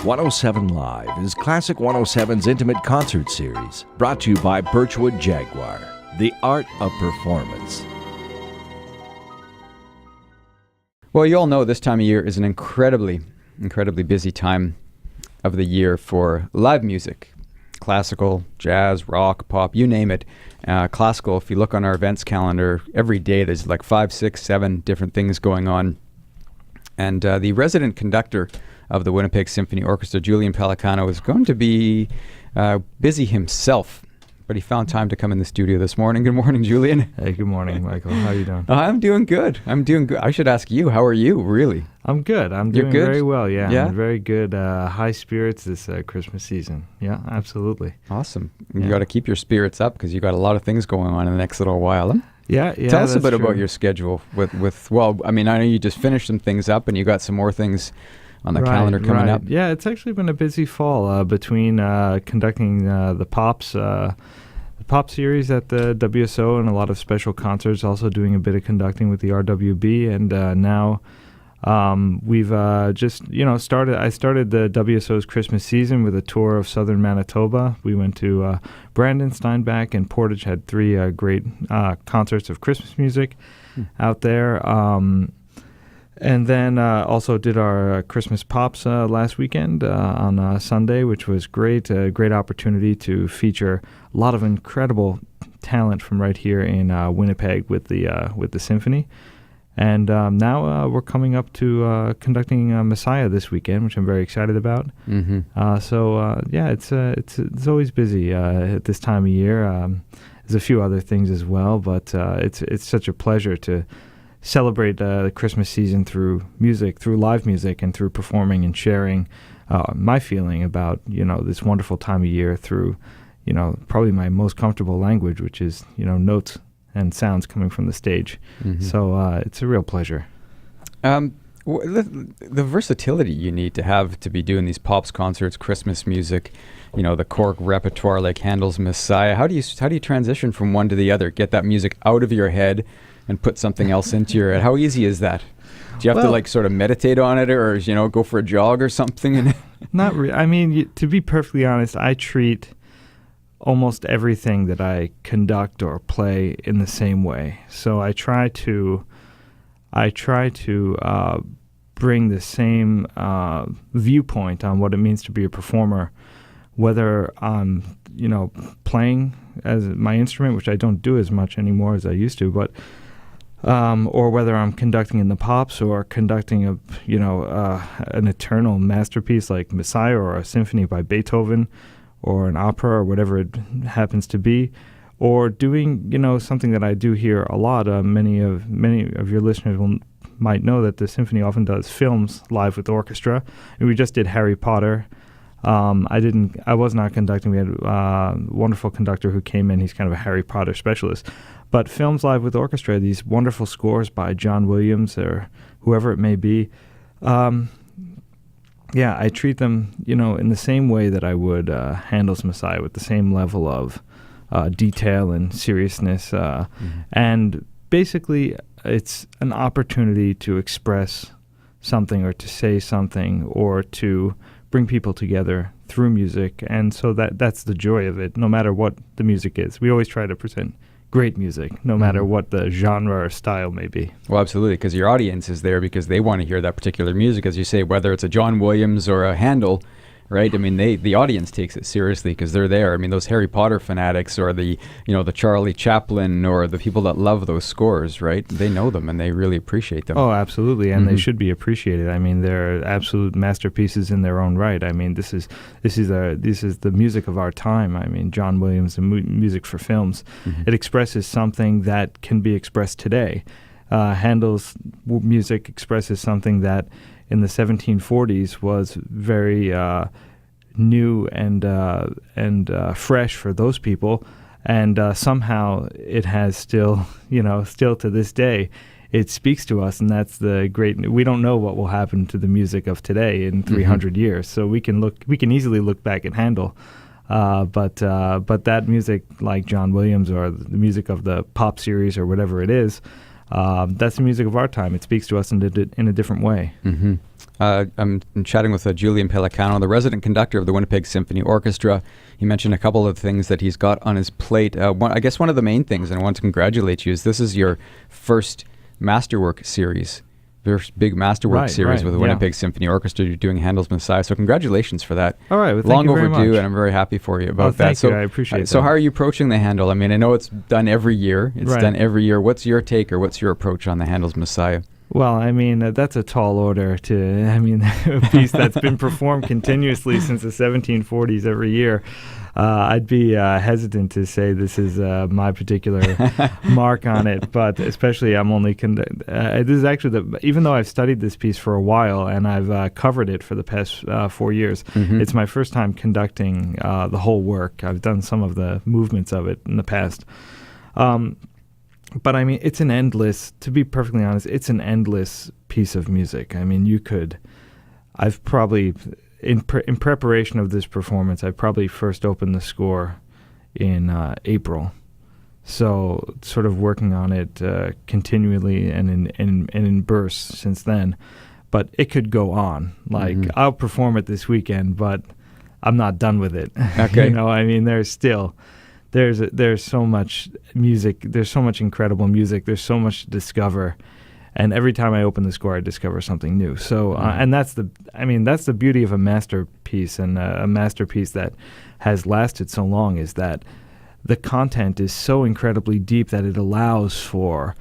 107 Live is Classic 107's intimate concert series, brought to you by Birchwood Jaguar, the art of performance. Well, you all know this time of year is an incredibly busy time of the year for live music. Classical, jazz, rock, pop, you name it. Classical, if you look on our events calendar, every day there's like 5, 6, 7 different things going on. And the resident conductor of the Winnipeg Symphony Orchestra, Julian Pelicano, is going to be busy himself, but he found time to come in the studio this morning. Good morning, Julian. Hey, good morning, Michael. How are you doing? I'm doing good. I should ask you, how are you, really? I'm good. I'm You're doing good? very well, yeah. I'm very good. High spirits this Christmas season. Yeah, absolutely. Awesome. Yeah. You got to keep your spirits up because you got a lot of things going on in the next little while. Huh? Yeah. Tell us a bit that's about true. your schedule well, I mean, I know you just finished some things up and you got some more things on the calendar coming up. Yeah, it's actually been a busy fall between conducting the Pops series at the WSO and a lot of special concerts, also doing a bit of conducting with the RWB, and now we've just started. I started the WSO's Christmas season with a tour of southern Manitoba. We went to Brandon, Steinbach, and Portage. Had 3 great concerts of Christmas music out there. And then also did our Christmas Pops last weekend on Sunday, which was great. A great opportunity to feature a lot of incredible talent from right here in Winnipeg with the symphony. And now we're coming up to conducting Messiah this weekend, which I'm very excited about. Mm-hmm. It's always busy at this time of year. There's a few other things as well, but it's such a pleasure to celebrate the Christmas season through music, through live music, and through performing and sharing my feeling about this wonderful time of year through probably my most comfortable language, which is notes and sounds coming from the stage. Mm-hmm. So it's a real pleasure. The versatility you need to have to be doing these Pops concerts, Christmas music, the Cork repertoire like Handels Messiah. How do you transition from one to the other? Get that music out of your head and put something else into your head. How easy is that? Do you have to sort of meditate on it, or go for a jog or something? Not really. I mean, to be perfectly honest, I treat almost everything that I conduct or play in the same way. So I try to bring the same viewpoint on what it means to be a performer, whether I'm playing as my instrument, which I don't do as much anymore as I used to, but or whether I'm conducting in the Pops or conducting an eternal masterpiece like Messiah or a symphony by Beethoven or an opera or whatever it happens to be, or doing something that I do here a lot. Many of your listeners might know that the symphony often does films live with orchestra, and we just did Harry Potter. I was not conducting. We had a wonderful conductor who came in. He's kind of a Harry Potter specialist. But films live with orchestra, these wonderful scores by John Williams or whoever it may be. I treat them, in the same way that I would Handel's Messiah, with the same level of detail and seriousness. And basically, it's an opportunity to express something or to say something or to bring people together through music. And so that's the joy of it, no matter what the music is. We always try to present great music, no matter what the genre or style may be. Well, absolutely, because your audience is there because they want to hear that particular music, as you say, whether it's a John Williams or a Handel, right? I mean, the audience takes it seriously because they're there. I mean, those Harry Potter fanatics or the Charlie Chaplin or the people that love those scores, right? They know them and they really appreciate them. Oh, absolutely, and they should be appreciated. I mean, they're absolute masterpieces in their own right. I mean, this is the music of our time. I mean, John Williams and music for films. It expresses something that can be expressed today. Handel's music expresses something that in the 1740s was very new and fresh for those people, and somehow it has still to this day, it speaks to us, and that's the great. We don't know what will happen to the music of today in 300 years, so we can easily look back at Handel, but that music, like John Williams or the music of the Pop series or whatever it is, that's the music of our time. It speaks to us in a different way. Mm-hmm. I'm chatting with Julian Pelicano, the resident conductor of the Winnipeg Symphony Orchestra. He mentioned a couple of things that he's got on his plate. I guess one of the main things, and I want to congratulate you, is this is your first masterwork series, first big masterwork series with the Winnipeg Symphony Orchestra. You're doing Handel's Messiah, so congratulations for that. All right, well, thank long you very overdue, much. and I'm very happy for you about that. Thank so you, I appreciate that. So how are you approaching the Handel? I mean, I know it's done every year. It's done every year. What's your take, or what's your approach on the Handel's Messiah? Well, I mean, that's a tall order a piece that's been performed continuously since the 1740s every year. I'd be hesitant to say this is my particular mark on it, but especially I'm only this is actually even though I've studied this piece for a while and I've covered it for the past 4 years, it's my first time conducting the whole work. I've done some of the movements of it in the past. But I mean, to be perfectly honest, it's an endless piece of music. I mean, I've probably, in preparation of this performance, I probably first opened the score in April. So sort of working on it continually and in bursts since then. But it could go on. Like, I'll perform it this weekend, but I'm not done with it. Okay. I mean, there's so much music, there's so much incredible music, there's so much to discover, and every time I open the score I discover something new. So and that's the beauty of a masterpiece, and a masterpiece that has lasted so long, is that the content is so incredibly deep that it allows for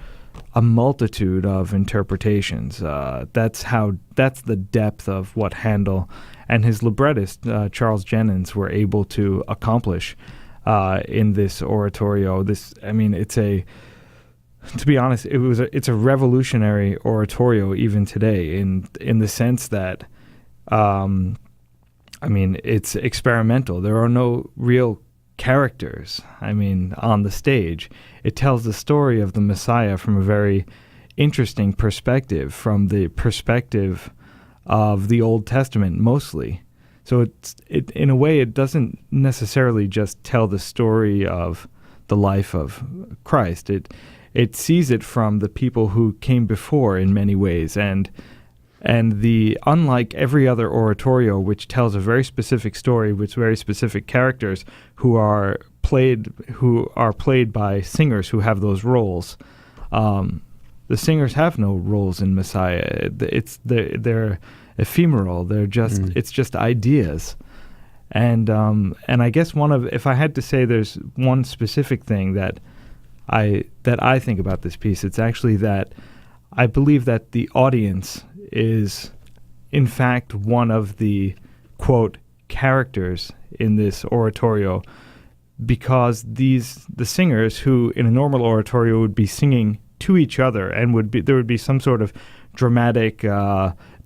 a multitude of interpretations. That's the depth of what Handel and his librettist Charles Jennens were able to accomplish in this oratorio. To be honest, it's a revolutionary oratorio even today in the sense that, it's experimental. There are no real characters, on the stage. It tells the story of the Messiah from a very interesting perspective, from the perspective of the Old Testament mostly. So in a way, it doesn't necessarily just tell the story of the life of Christ. It sees it from the people who came before in many ways, and unlike every other oratorio, which tells a very specific story with very specific characters who are played by singers who have those roles. The singers have no roles in Messiah. They're ephemeral. They're just it's just ideas, and I guess if I had to say there's one specific thing that I think about this piece, it's actually that I believe that the audience is in fact one of the quote characters in this oratorio, because the singers who in a normal oratorio would be singing to each other and there would be some sort of dramatic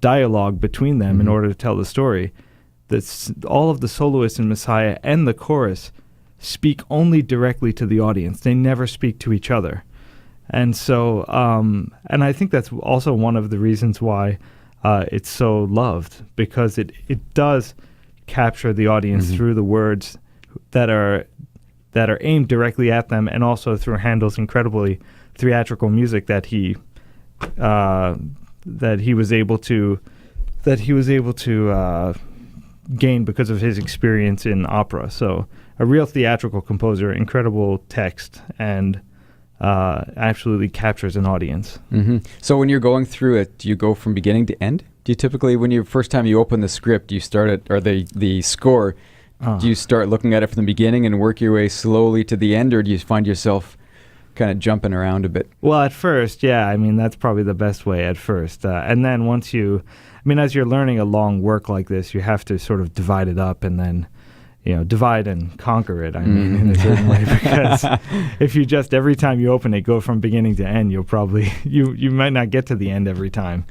dialogue between them in order to tell the story. All of the soloists in Messiah and the chorus speak only directly to the audience. They never speak to each other. And so, and I think that's also one of the reasons why it's so loved, because it does capture the audience through the words that are aimed directly at them, and also through Handel's incredibly theatrical music that he was able to gain because of his experience in opera. So a real theatrical composer, incredible text, and absolutely captures an audience. So when you're going through it, do you go from beginning to end? Do you typically, first time you open the script, do you start it, or the score, do you start looking at it from the beginning and work your way slowly to the end, or do you find yourself kind of jumping around a bit? Well, at first, yeah. That's probably the best way at first. And then once as you're learning a long work like this, you have to sort of divide it up and then, divide and conquer it, in a certain way. Because if you just, every time you open it, go from beginning to end, you'll probably, you might not get to the end every time.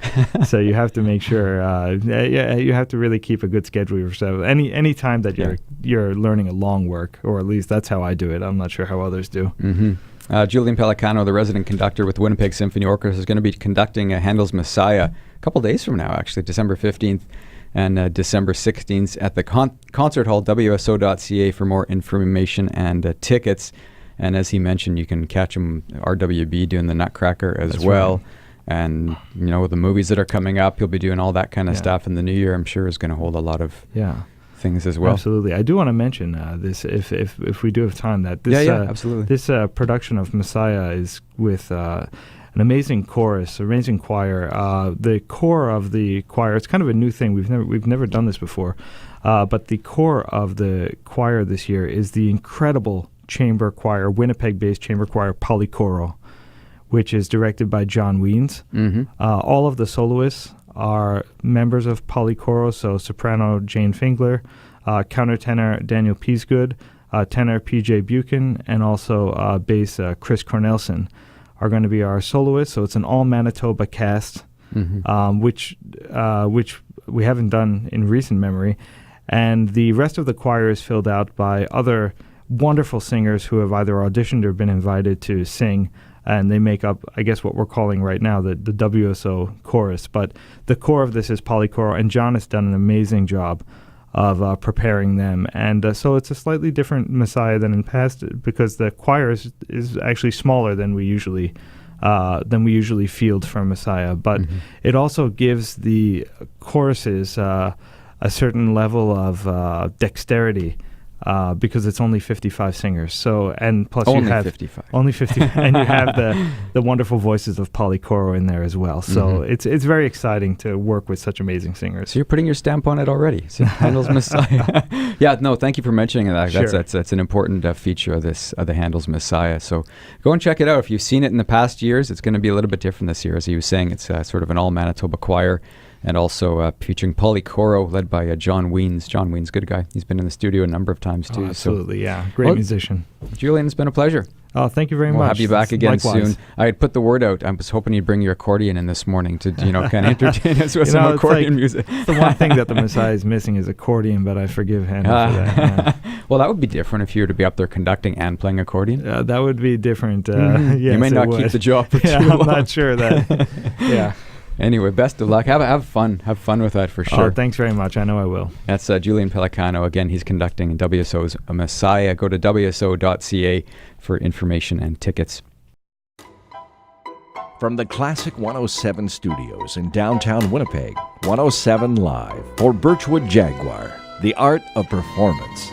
So you have to make sure, you have to really keep a good schedule yourself. Any time that you're learning a long work, or at least that's how I do it. I'm not sure how others do. Julian Pelicano, the resident conductor with Winnipeg Symphony Orchestra, is going to be conducting Handel's Messiah a couple days from now, actually, December 15th and December 16th at the concert hall, WSO.ca, for more information and tickets. And as he mentioned, you can catch him RWB doing the Nutcracker as That's well. right. And, the movies that are coming up, he'll be doing all that kind of stuff. And the new year, I'm sure, is going to hold a lot of things as well. Absolutely. I do want to mention this, if we do have time, that this, absolutely. This production of Messiah is with an amazing chorus, amazing choir. The core of the choir, it's kind of a new thing. We've never done this before. But the core of the choir this year is the incredible chamber choir, Winnipeg-based chamber choir Pelicano, which is directed by John Weens. Mm-hmm. All of the soloists are members of Pelicano, so soprano Jane Fingler, countertenor Daniel Peasgood, tenor PJ Buchan, and also bass Chris Cornelson are going to be our soloists. So it's an all-Manitoba cast, which we haven't done in recent memory. And the rest of the choir is filled out by other wonderful singers who have either auditioned or been invited to sing, and they make up, I guess, what we're calling right now the WSO Chorus. But the core of this is Pelicano, and John has done an amazing job of preparing them. And so it's a slightly different Messiah than in past, because the choir is actually smaller than we usually field for Messiah. But it also gives the choruses a certain level of dexterity, because it's only 55 singers. So, and plus only you have 55. Only 50, and you have the wonderful voices of Pelicano in there as well. So it's very exciting to work with such amazing singers. So you're putting your stamp on it already. So Handel's Messiah. Thank you for mentioning that. Sure. That's an important feature of this the Handel's Messiah. So go and check it out. If you've seen it in the past years, it's going to be a little bit different this year. As he was saying, it's sort of an all Manitoba choir. And also featuring Pelicano, led by John Weens. John Weens, good guy. He's been in the studio a number of times, too. Absolutely, Great musician. Julian, it's been a pleasure. Oh, thank you very much. We'll have you back again Likewise. soon. I had put the word out. I was hoping you'd bring your accordion in this morning to, kind of entertain us with some accordion music. It's the one thing that the Messiah is missing is accordion, but I forgive Handel for that. Yeah. Well, that would be different if you were to be up there conducting and playing accordion. That would be different. Yes, you may not keep the job for too long. I'm not sure that. Yeah. Anyway, best of luck. Have fun. Have fun with that for sure. Oh, thanks very much. I know I will. That's Julian Pelicano. Again, he's conducting WSO's Messiah. Go to WSO.ca for information and tickets. From the Classic 107 studios in downtown Winnipeg, 107 Live for Birchwood Jaguar, the art of performance.